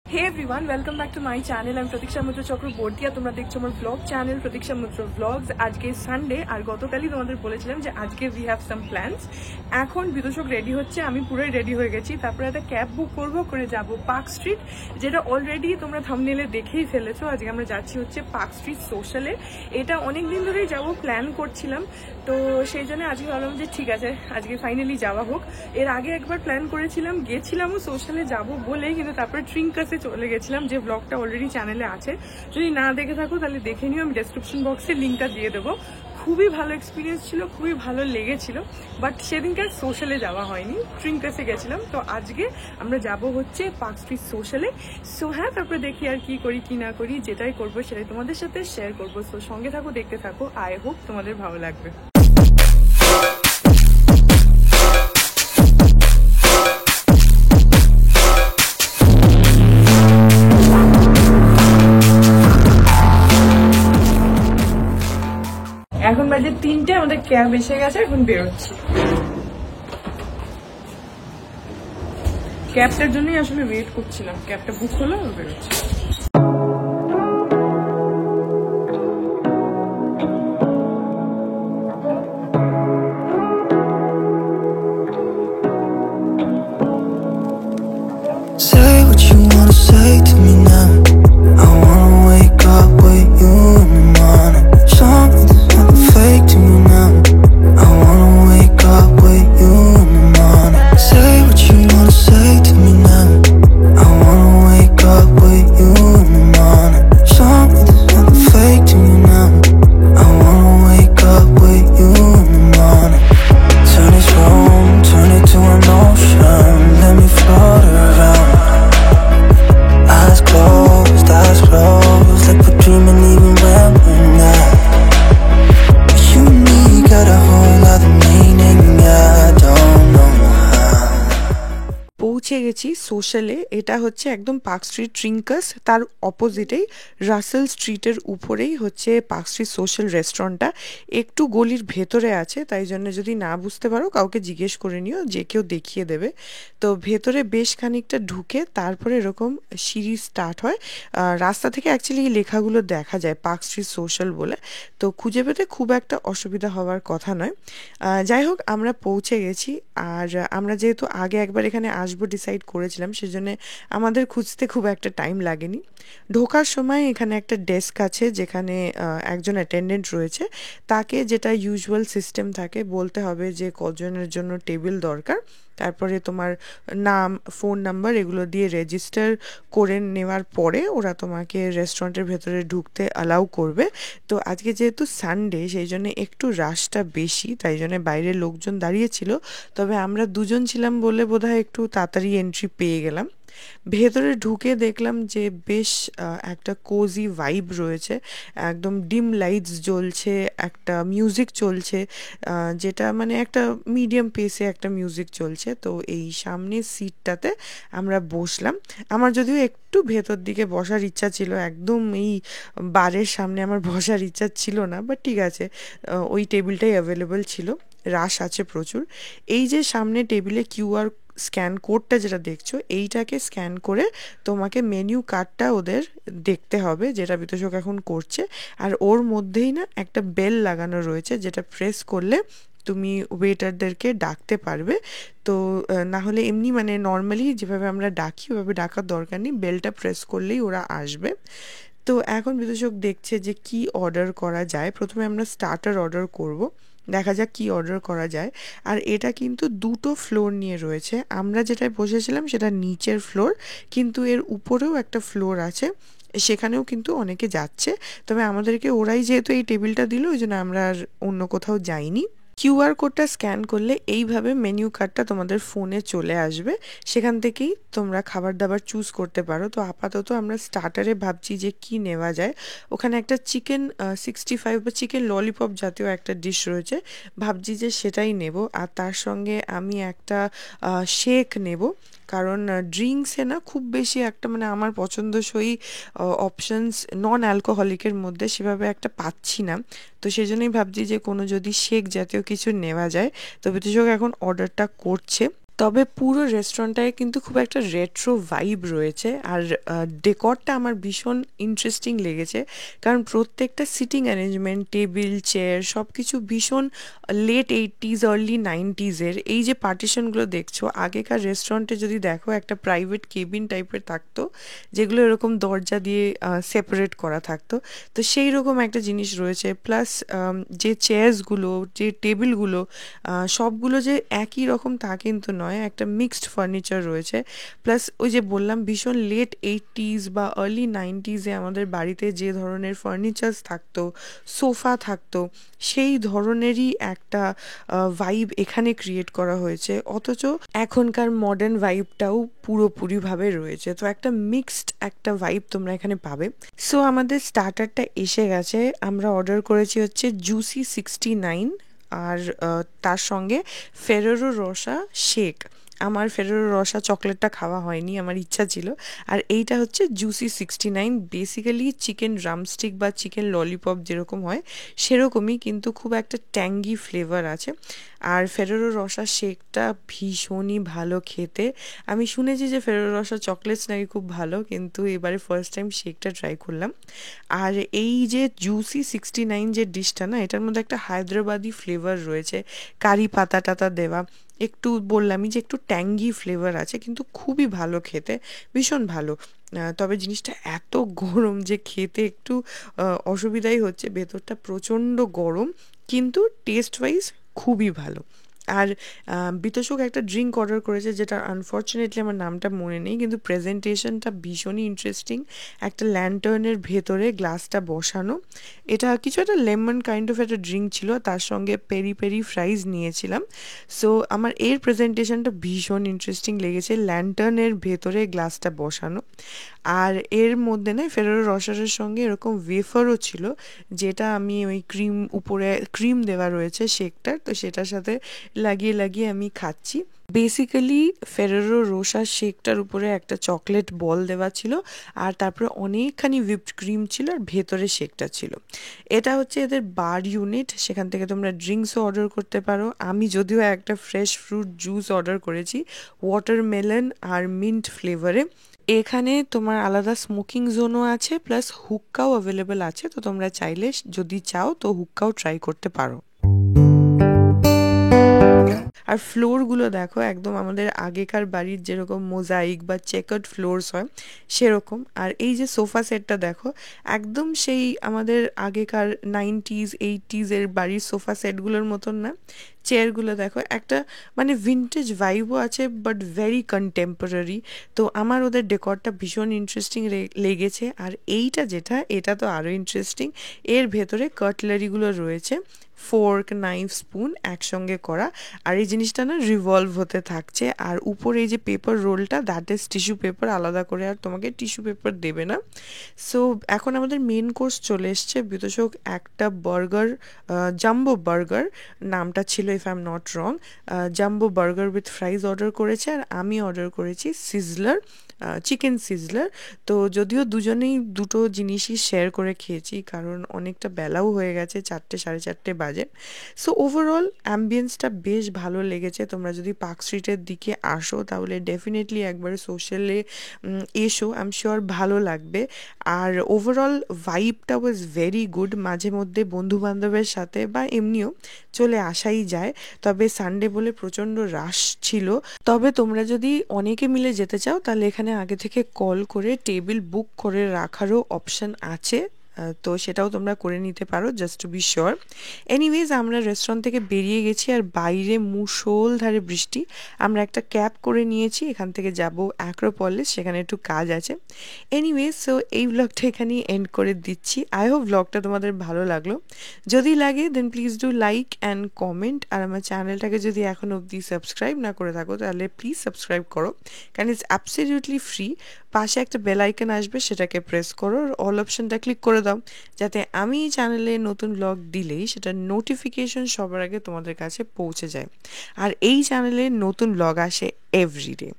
Hey everyone, welcome back to my channel. I'm Pratiksha Mitra Chakraborty আর তোমরা দেখছো আমার vlog channel Pratiksha Mitra Vlogs. আজকে Sunday আর গতকালই তোমাদের বলেছিলাম যে আজকে we have some plans. এখন বিদুষক রেডি হচ্ছে, আমি পুরোই রেডি হয়ে গেছি। তারপরে একটা ক্যাব বুক করে যাব পার্ক স্ট্রিট, যেটা অলরেডি তোমরা থাম্বনেলে দেখেই ফেলেছো। আজকে আমরা যাচ্ছি হচ্ছে পার্ক স্ট্রিট সোশ্যালে। এটা অনেক দিন ধরেই যাবো প্ল্যান করছিলাম, তো সেই জন্য আজকে ভাবলাম যে ঠিক আছে আজকে ফাইনালি যাওয়া হোক। এর আগে একবার প্ল্যান করেছিলাম, গেছিলামও সোশ্যালে যাবো বলেই, কিন্তু তারপরে ট্রিঙ্কাসে চলে গেছিলাম, যে ব্লগটা অলরেডি চ্যানেলে আছে। যদি না দেখে থাকো তাহলে দেখে নিও, আমি ডেসক্রিপশন বক্সে লিঙ্কটা দিয়ে দেবো। খুবই ভালো এক্সপিরিয়েন্স ছিল, খুবই ভালো লেগেছিল, বাট সেদিনকে আর সোশ্যালে যাওয়া হয়নি, ট্রিঙ্কাসে গেছিলাম। তো আজকে আমরা যাব হচ্ছে পার্ক স্ট্রিট সোশ্যালে। সো হ্যাঁ, তারপরে দেখি আর কি করি কি না করি, যেটাই করবো সেটাই তোমাদের সাথে শেয়ার করবো। সো সঙ্গে থাকো, দেখতে থাকো, আই হোপ তোমাদের ভালো লাগবে। এখন বাজে 3টে, আমাদের ক্যাব এসে গেছে, এখন বেরোচ্ছি। ক্যাবটার জন্যই আসলে ওয়েট করছিলাম, ক্যাবটা বুক হলো, বেরোচ্ছি। Say what you wanna say to me now. I wanna wake up with you in the morning. Something's nothing fake to me now. I wanna wake up with you in the morning. Say what you wanna say to me now. I wanna wake up with you in the morning. Something's nothing fake to me now. I wanna wake up with you in the morning. Turn this room, turn it to an ocean. Let me float around. Eyes closed, like we're dreaming even when we're not. You and me got a whole other meaning, I don't know how. পৌঁছে গেছি সোশ্যালে। এটা হচ্ছে একদম park street ট্রিঙ্কাস, তার অপোজিটেই রাসেল স্ট্রিটের উপরেই হচ্ছে park street social রেস্টুরেন্টটা। একটু গলির ভেতরে আছে, তাই জন্য যদি না বুঝতে পারো কাউকে জিজ্ঞেস করে নিও, যে কেউ দেখিয়ে দেবে। তো ভেতরে বেশ খানিকটা ঢুকে তারপরে এরকম সিঁড়ি স্টার্ট হয়। রাস্তা থেকে অ্যাকচুয়ালি এই লেখাগুলো দেখা যায় পার্ক স্ট্রিট সোশ্যাল বলে, তো খুঁজে পেতে খুব একটা অসুবিধা হওয়ার কথা নয়। যাই হোক, আমরা পৌঁছে গেছি। আর আমরা যেহেতু আগে একবার এখানে আসবো ডিসাইড করেছিলাম, সেজন্য আমাদের খুঁজতে খুব একটা টাইম লাগেনি। ঢোকার সময় এখানে একটা ডেস্ক আছে, যেখানে একজন অ্যাটেন্ডেন্ট রয়েছে। তাকে যেটা ইউজুয়াল সিস্টেম থাকে, বলতে হবে যে কজনের জন্য টেবিল দরকার, তারপরে তোমার নাম, ফোন নাম্বার এগুলো দিয়ে রেজিস্টার করে নেওয়ার পরে ওরা তোমাকে রেস্টুরেন্টের ভেতরে ঢুকতে অ্যালাউ করবে। তো আজকে যেহেতু সানডে, সেই জন্য একটু রাশটা বেশি, তাই জন্য বাইরের লোকজন দাঁড়িয়েছিল। তবে আমরা দুজন ছিলাম বলে বোধহয় একটু তাড়াতাড়ি এন্ট্রি পেয়ে গেলাম। ভেতরে ঢুকে দেখলাম যে বেশ একটা কোজি ভাইব রয়েছে, একদম ডিম লাইটস জ্বলছে, একটা মিউজিক চলছে, যেটা মানে একটা মিডিয়াম পেসে একটা মিউজিক চলছে। তো এই সামনের সিটটাতে আমরা বসলাম। আমার যদিও একটু ভেতর দিকে বসার ইচ্ছা ছিল, একদম এই বারের সামনে আমার বসার ইচ্ছা ছিল না, বাট ঠিক আছে, ওই টেবিলটাই অ্যাভেলেবল ছিল, রাশ আছে প্রচুর। এই যে সামনে টেবিলে কিউআর স্ক্যান কোডটা যেটা দেখছো, এইটাকে স্ক্যান করে তোমাকে মেনু কার্ডটা ওদের দেখতে হবে, যেটা বিতোষক এখন করছে। আর ওর মধ্যেই না একটা বেল লাগানো রয়েছে, যেটা প্রেস করলে তুমি ওয়েটারদেরকে ডাকতে পারবে। তো না হলে এমনি মানে নর্মালি যেভাবে আমরা ডাকি ওভাবে ডাকার দরকার নেই, বেলটা প্রেস করলেই ওরা আসবে। তো এখন বিতোষক দেখছে যে কি অর্ডার করা যায়। প্রথমে আমরা স্টার্টার অর্ডার করব, দেখা যাক কি অর্ডার করা যায়। আর এটা কিন্তু দুটো ফ্লোর নিয়ে রয়েছে, আমরা যেটায় বসেছিলাম সেটা নিচের ফ্লোর, কিন্তু এর উপরেও একটা ফ্লোর আছে, সেখানেও কিন্তু অনেকে যাচ্ছে। তবে আমাদেরকে ওরাই যেহেতু এই টেবিলটা দিল, ওই জন্য আমরা আর অন্য কোথাও যাইনি। কিউআর কোডটা স্ক্যান করলে এইভাবে মেনু কার্ডটা তোমাদের ফোনে চলে আসবে, সেখান থেকেই তোমরা খাবার দাবার চুজ করতে পারো। তো আপাতত আমরা স্টার্টারে ভাবছি যে কি নেওয়া যায়। ওখানে একটা চিকেন 65 বা চিকেন ললিপপ জাতীয় একটা ডিশ রয়েছে, ভাবছি যে সেটাই নেব। আর তার সঙ্গে আমি একটা শেক নেব, কারণ ড্রিঙ্কসে না খুব বেশি একটা মানে আমার পছন্দসই অপশনস নন অ্যালকোহলিকের মধ্যে সেভাবে একটা পাচ্ছি না। তো সেই জন্যই ভাবছি যে কোনো যদি শেক জাতীয় কিছু নেওয়া যায়। তো বিতোষক এখন অর্ডারটা করছে। তবে পুরো রেস্টুরেন্টটায় কিন্তু খুব একটা রেট্রো ভাইব রয়েছে। আর ডেকরটা আমার ভীষণ ইন্টারেস্টিং লেগেছে, কারণ প্রত্যেকটা সিটিং অ্যারেঞ্জমেন্ট, টেবিল, চেয়ার সব কিছু ভীষণ লেট 80s আর্লি 90s-এর। এই যে পার্টিশনগুলো দেখছো, আগেকার রেস্টুরেন্টে যদি দেখো একটা প্রাইভেট কেবিন টাইপের থাকতো, যেগুলো এরকম দরজা দিয়ে সেপারেট করা থাকতো, তো সেই রকম একটা জিনিস রয়েছে। প্লাস যে চেয়ার্সগুলো, যে টেবিলগুলো, সবগুলো যে একই রকম তা কিন্তু নয়, একটা মিক্সড ফার্নিচার রয়েছে। প্লাস ওই যে বললাম, ভীষণ লেট 80s বা আর্লি 90s-এ আমাদের বাড়িতে যে ধরনের ফার্নিচার্স থাকতো, সোফা থাকতো, সেই ধরনেরই একটা ভাইব এখানে ক্রিয়েট করা হয়েছে, অথচ এখনকার মডার্ন ভাইবটাও পুরোপুরিভাবে রয়েছে। তো একটা মিক্সড একটা ভাইব তোমরা এখানে পাবে। সো আমাদের স্টার্টারটা এসে গেছে। আমরা অর্ডার করেছি হচ্ছে জুসি 69, আর তার সঙ্গে ফেরেরো রোসা শেক। আমার ফেরেরো রোসা চকলেটটা খাওয়া হয়নি, আমার ইচ্ছা ছিল। আর এইটা হচ্ছে জুসি 69। বেসিক্যালি চিকেন ড্রামস্টিক বা চিকেন ললিপপ যেরকম হয় সেরকমই, কিন্তু খুব একটা ট্যাঙ্গি ফ্লেভার আছে। আর ফেরেরো রোসা শেকটা ভীষণই ভালো খেতে। আমি শুনেছি যে ফেরেরো রোসা চকলেটস নাকি খুব ভালো, কিন্তু এবারে ফার্স্ট টাইম শেকটা ট্রাই করলাম। আর এই যে জুসি 69 যে ডিশটা না, এটার মধ্যে একটা হায়দ্রাবাদি ফ্লেভার রয়েছে, কারি পাতা টাতা দেওয়া, একটু বললামই যে একটু ট্যাঙ্গি ফ্লেভার আছে, কিন্তু খুবই ভালো খেতে, ভীষণ ভালো। তবে জিনিসটা এত গরম যে খেতে একটু অসুবিধাই হচ্ছে, ভেতরটা প্রচণ্ড গরম, কিন্তু টেস্ট ওয়াইজ খুবই ভালো। আর বিতোষক একটা ড্রিঙ্ক অর্ডার করেছে, যেটা আনফর্চুনেটলি আমার নামটা মনে নেই, কিন্তু প্রেজেন্টেশনটা ভীষণই ইন্টারেস্টিং। একটা ল্যান্টার্নের ভেতরে গ্লাসটা বসানো, এটা কিছু একটা লেমন কাইন্ড অফ একটা ড্রিঙ্ক ছিল, তার সঙ্গে পেরি পেরি ফ্রাইজ নিয়েছিলাম। সো আমার এর প্রেজেন্টেশনটা ভীষণ ইন্টারেস্টিং লেগেছে, ল্যান্টার্নের ভেতরে গ্লাসটা বসানো। আর এর মধ্যে না ফেরেরো রসারের সঙ্গে এরকম ওয়েফারও ছিল, যেটা আমি ওই ক্রিম, উপরে ক্রিম দেওয়া রয়েছে শেকটার, তো সেটার সাথে লাগিয়ে লাগিয়ে আমি খাচ্ছি। বেসিক্যালি ফেরেরো রোসার শেকটার উপরে একটা চকলেট বল দেওয়া ছিল, আর তারপরে অনেকখানি হুইপড ক্রিম ছিল, আর ভেতরে শেকটা ছিল। এটা হচ্ছে এদের বার ইউনিট, সেখান থেকে তোমরা ড্রিঙ্কসও অর্ডার করতে পারো। আমি যদিও একটা ফ্রেশ ফ্রুট জুস অর্ডার করেছি, ওয়াটারমেলন আর মিন্ট ফ্লেভারে। এখানে তোমার আলাদা স্মোকিং জোনও আছে, প্লাস হুক্কাও অ্যাভেলেবেল আছে, তো তোমরা চাইলে যদি চাও তো হুক্কাও ট্রাই করতে পারো। আর ফ্লোরগুলো দেখো, একদম আমাদের আগেকার বাড়ির যেরকম মোজাইক বা চেকার্ড ফ্লোরস হয় সেরকম। আর এই যে সোফা সেটটা দেখো, একদম সেই আমাদের আগেকার 90s 80s-এর বাড়ির সোফা সেটগুলোর মতন না। চেয়ারগুলো দেখো, একটা মানে ভিন্টেজ ভাইবও আছে, বাট ভেরি কন্টেম্পোরারি। তো আমার ওদের ডেকরটা ভীষণ ইন্টারেস্টিং লেগেছে। আর এইটা যেটা, এটা তো আরও ইন্টারেস্টিং। এর ভেতরে কাটলারিগুলো রয়েছে, ফোর্ক, নাইফ, স্পুন একসঙ্গে করা। আর এই জিনিসটা না রিভলভ হতে থাকছে। আর উপরে এই যে পেপার রোলটা, দ্যাট ইজ টিস্যু পেপার, আলাদা করে আর তোমাকে টিস্যু পেপার দেবে না। সো এখন আমাদের মেন কোর্স চলে এসছে। বিতোষক একটা বার্গার, জাম্বো বার্গার নামটা ছিল, if I am not wrong, jumbo burger with ফ্রাইজ order করেছে, আর আমি অর্ডার করেছি সিজলার, চিকেন সিজলার। তো যদিও দুজনেই দুটো জিনিসই শেয়ার করে খেয়েছি, কারণ অনেকটা বেলাও হয়ে গেছে, 4টে 4:30 বাজে। সো ওভারঅল অ্যাম্বিয়েন্সটা বেশ ভালো লেগেছে। তোমরা যদি পার্ক স্ট্রিটের দিকে আসো তাহলে ডেফিনেটলি একবার সোশ্যালে এসো, আই এম শিওর ভালো লাগবে। আর ওভারঅল ভাইবটা ওয়াজ ভেরি গুড। মাঝে মধ্যে বন্ধু বান্ধবের সাথে বা এমনিও চলে আসাই যায়, তবে সানডে বলে প্রচণ্ড রাশ ছিল। তবে তোমরা যদি অনেকে মিলে যেতে চাও তাহলে এখানে আগে থেকে কল করে টেবিল বুক করে রাখারও অপশন আছে, তো সেটাও তোমরা করে নিতে পারো, just to be sure. Anyways, আমরা রেস্টুরেন্ট থেকে বেরিয়ে গেছি, আর বাইরে মুষলধারে বৃষ্টি। আমরা একটা ক্যাব করে নিয়েছি, এখান থেকে যাব অ্যাক্রোপলিস, সেখানে একটু কাজ আছে। এনিওয়েজ, সো এই ব্লগটা এখানেই এন্ড করে দিচ্ছি। আই হোপ ব্লগটা তোমাদের ভালো লাগলো। যদি লাগে then please do like and comment. আর আমার চ্যানেলটাকে যদি এখন অবধি সাবস্ক্রাইব না করে থাকো তাহলে প্লিজ সাবস্ক্রাইব করো, কারণ ইটস অ্যাবসলিউটলি ফ্রি। পাশে একটা বেল আইকন আসবে, সেটাকে প্রেস করো, অল অপশনটা ক্লিক করে দাও, যাতে আমি এই চ্যানেলে নতুন ব্লগ দিলেই সেটা নোটিফিকেশন সবার আগে তোমাদের কাছে পৌঁছে যায়। আর এই চ্যানেলে নতুন ব্লগ আসে এভরিডে,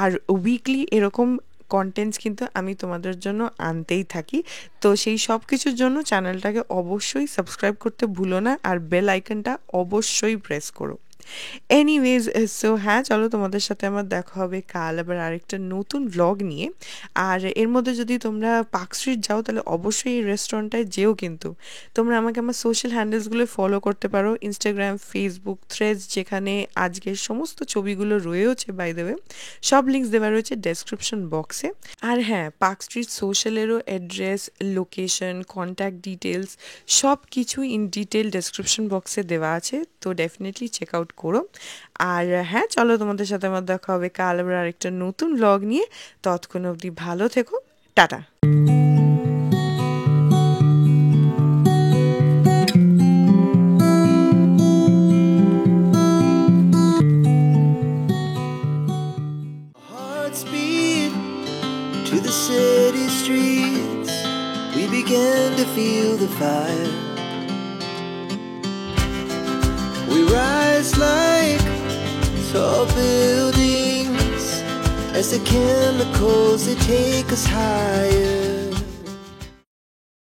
আর উইকলি এরকম কন্টেন্টস কিন্তু আমি তোমাদের জন্য আনতেই থাকি। তো সেই সব কিছুর জন্য চ্যানেলটাকে অবশ্যই সাবস্ক্রাইব করতে ভুলো না, আর বেল আইকনটা অবশ্যই প্রেস করো। এনিওয়েজ সো হ্যাঁ, চলো তোমাদের সাথে আমার দেখা হবে কাল আবার আরেকটা নতুন ভ্লগ নিয়ে। আর এর মধ্যে যদি তোমরা পার্ক স্ট্রিট যাও তাহলে অবশ্যই এই রেস্টুরেন্টটায় যেও কিন্তু। তোমরা আমাকে আমার সোশ্যাল হ্যান্ডেলসগুলো ফলো করতে পারো, ইনস্টাগ্রাম, ফেসবুক, থ্রেডস, যেখানে আজকের সমস্ত ছবিগুলো রয়েওছে বাই দ্য ওয়ে। সব লিঙ্কস দেওয়া রয়েছে ডেসক্রিপশন বক্সে। আর হ্যাঁ, পার্ক স্ট্রিট সোশ্যালেরও অ্যাড্রেস, লোকেশন, কন্ট্যাক্ট ডিটেলস সব কিছুই ইন ডিটেল ডেসক্রিপশন বক্সে দেওয়া আছে, তো ডেফিনেটলি চেক আউট করো। আর হ্যাঁ, চলো তোমাদের সাথে আমার দেখা হবে কাল আবার আরেকটা নতুন ব্লগ নিয়ে। ততক্ষণ অবধি ভালো থেকো, tata. Hearts beat to the city streets. We began to feel the fire. We rise like tall buildings as the chemicals they take us higher.